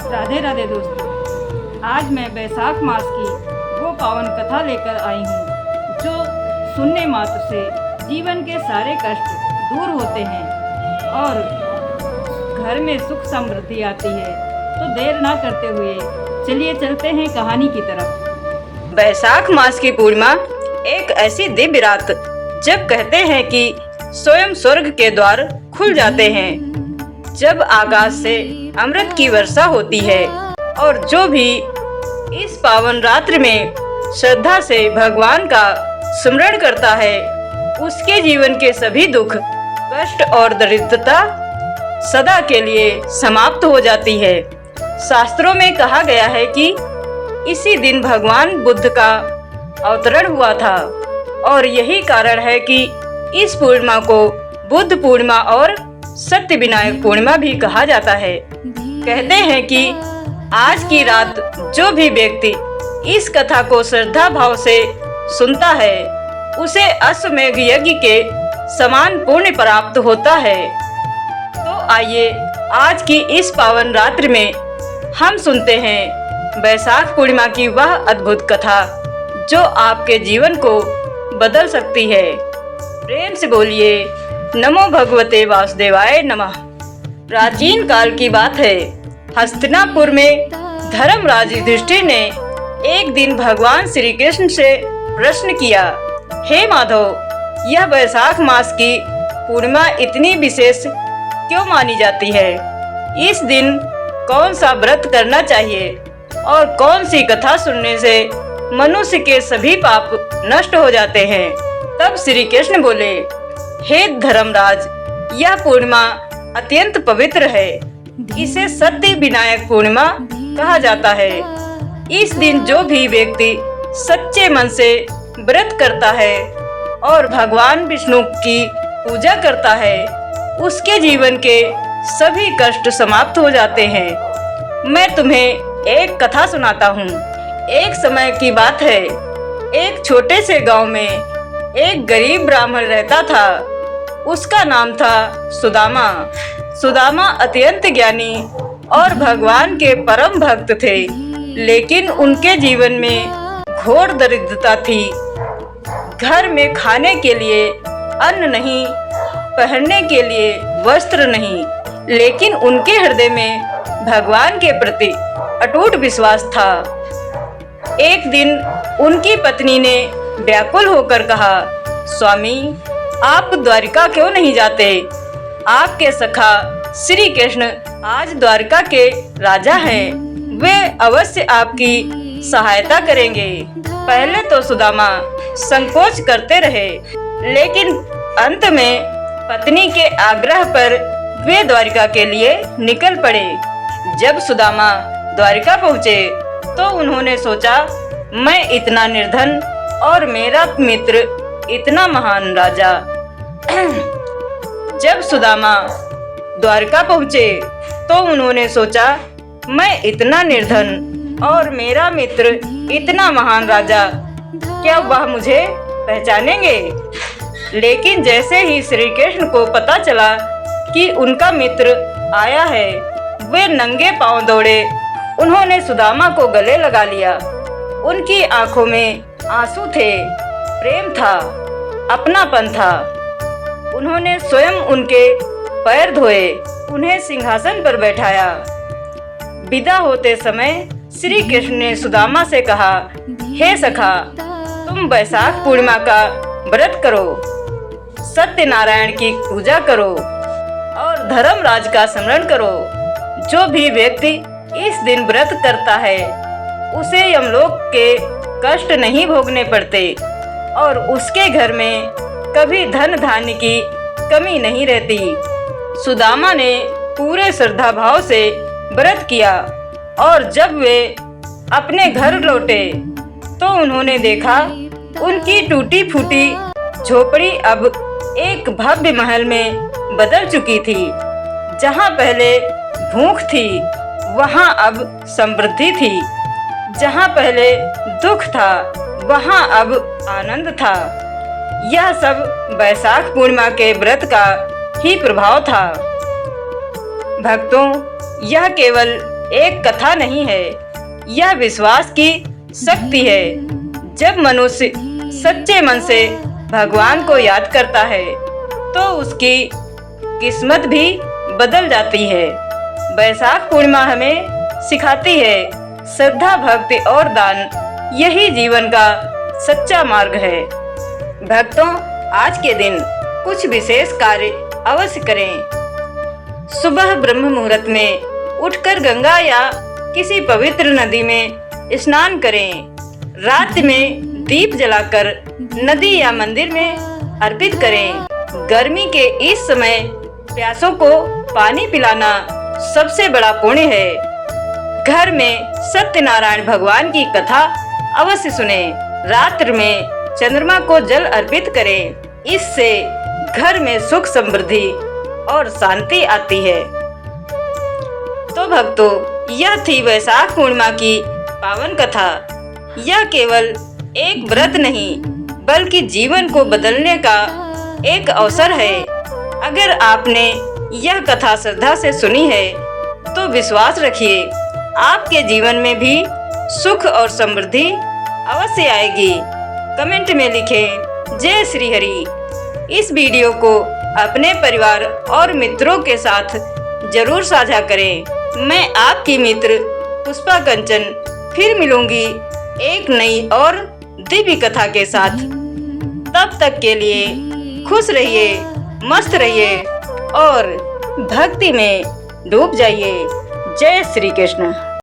राधे राधे दोस्तों, आज मैं बैसाख मास की वो पावन कथा लेकर आई हूँ जो सुनने मात्र से जीवन के सारे कष्ट दूर होते हैं और घर में सुख समृद्धि आती है। तो देर ना करते हुए चलिए चलते हैं कहानी की तरफ। बैसाख मास की पूर्णिमा एक ऐसी दिव्य रात जब कहते हैं कि स्वयं स्वर्ग के द्वार खुल जाते हैं, जब आकाश से अमृत की वर्षा होती है और जो भी इस पावन रात्रि में श्रद्धा से भगवान का स्मरण करता है उसके जीवन के सभी दुख, कष्ट और दरिद्रता सदा के लिए समाप्त हो जाती है। शास्त्रों में कहा गया है कि इसी दिन भगवान बुद्ध का अवतरण हुआ था और यही कारण है कि इस पूर्णिमा को बुद्ध पूर्णिमा और सत्य विनायक पूर्णिमा भी कहा जाता है। कहते हैं कि आज की रात जो भी व्यक्ति इस कथा को श्रद्धा भाव से सुनता है उसे अश्वमेध यज्ञ के समान पुण्य प्राप्त होता है। तो आइए आज की इस पावन रात्रि में हम सुनते हैं बैसाख पूर्णिमा की वह अद्भुत कथा जो आपके जीवन को बदल सकती है। प्रेम से बोलिए नमो भगवते वासुदेवाय नमः। प्राचीन काल की बात है। हस्तिनापुर में धर्मराज युधिष्ठिर ने एक दिन भगवान श्री कृष्ण से प्रश्न किया, हे माधव, यह बैसाख मास की पूर्णिमा इतनी विशेष क्यों मानी जाती है? इस दिन कौन सा व्रत करना चाहिए और कौन सी कथा सुनने से मनुष्य के सभी पाप नष्ट हो जाते हैं? तब श्री कृष्ण बोले, हे धर्मराज, यह पूर्णिमा अत्यंत पवित्र है। इसे सत्य विनायक पूर्णिमा कहा जाता है। इस दिन जो भी व्यक्ति सच्चे मन से व्रत करता है और भगवान विष्णु की पूजा करता है उसके जीवन के सभी कष्ट समाप्त हो जाते हैं। मैं तुम्हें एक कथा सुनाता हूँ। एक समय की बात है। एक छोटे से गांव में एक गरीब ब्राह्मण रहता था। उसका नाम था सुदामा। सुदामा अत्यंत ज्ञानी और भगवान के परम भक्त थे, लेकिन उनके जीवन में घोर दरिद्रता थी। घर में खाने के लिए अन्न नहीं, पहनने के लिए वस्त्र नहीं, लेकिन उनके हृदय में भगवान के प्रति अटूट विश्वास था। एक दिन उनकी पत्नी ने व्याकुल होकर कहा, स्वामी, आप द्वारिका क्यों नहीं जाते? आपके सखा श्री कृष्ण आज द्वारिका के राजा हैं। वे अवश्य आपकी सहायता करेंगे। पहले तो सुदामा संकोच करते रहे, लेकिन अंत में पत्नी के आग्रह पर वे द्वारिका के लिए निकल पड़े। जब सुदामा द्वारिका पहुँचे तो उन्होंने सोचा, मैं इतना निर्धन और मेरा मित्र इतना महान राजा। जब सुदामा द्वारका पहुँचे तो उन्होंने सोचा, मैं इतना निर्धन और मेरा मित्र इतना महान राजा, क्या वह मुझे पहचानेंगे? लेकिन जैसे ही श्री कृष्ण को पता चला कि उनका मित्र आया है, वे नंगे पांव दौड़े। उन्होंने सुदामा को गले लगा लिया। उनकी आंखों में आंसू थे, प्रेम था, अपनापन था। उन्होंने स्वयं उनके पैर धोए, उन्हें सिंहासन पर बैठाया। विदा होते समय श्री कृष्ण ने सुदामा से कहा, हे सखा, तुम बैसाख पूर्णिमा का व्रत करो, सत्यनारायण की पूजा करो और धर्मराज का स्मरण करो। जो भी व्यक्ति इस दिन व्रत करता है उसे यमलोक के कष्ट नहीं भोगने पड़ते और उसके घर में कभी धन धान्य की कमी नहीं रहती। सुदामा ने पूरे श्रद्धा भाव से व्रत किया और जब वे अपने घर लौटे तो उन्होंने देखा उनकी टूटी फूटी झोपड़ी अब एक भव्य महल में बदल चुकी थी। जहाँ पहले भूख थी वहाँ अब समृद्धि थी। जहाँ पहले दुख था वहाँ अब आनंद था। यह सब बैसाख पूर्णिमा के व्रत का ही प्रभाव था। भक्तों, यह केवल एक कथा नहीं है, यह विश्वास की शक्ति है। जब मनुष्य सच्चे मन से भगवान को याद करता है तो उसकी किस्मत भी बदल जाती है। वैशाख पूर्णिमा हमें सिखाती है श्रद्धा, भक्ति और दान यही जीवन का सच्चा मार्ग है। भक्तों, आज के दिन कुछ विशेष कार्य अवश्य करें। सुबह ब्रह्म मुहूर्त में उठकर गंगा या किसी पवित्र नदी में स्नान करें। रात में दीप जलाकर नदी या मंदिर में अर्पित करें। गर्मी के इस समय प्यासों को पानी पिलाना सबसे बड़ा पुण्य है। घर में सत्यनारायण भगवान की कथा अवश्य सुने। रात्रि में चंद्रमा को जल अर्पित करें। इससे घर में सुख, समृद्धि और शांति आती है। तो भक्तों, यह थी वैशाख पूर्णिमा की पावन कथा। यह केवल एक व्रत नहीं बल्कि जीवन को बदलने का एक अवसर है। अगर आपने यह कथा श्रद्धा से सुनी है तो विश्वास रखिए आपके जीवन में भी सुख और समृद्धि अवश्य आएगी। कमेंट में लिखें जय श्री हरि। इस वीडियो को अपने परिवार और मित्रों के साथ जरूर साझा करें। मैं आपकी मित्र पुष्पा कंचन फिर मिलूंगी एक नई और दिव्य कथा के साथ। तब तक के लिए खुश रहिए, मस्त रहिए और भक्ति में डूब जाइए। जय श्री कृष्ण।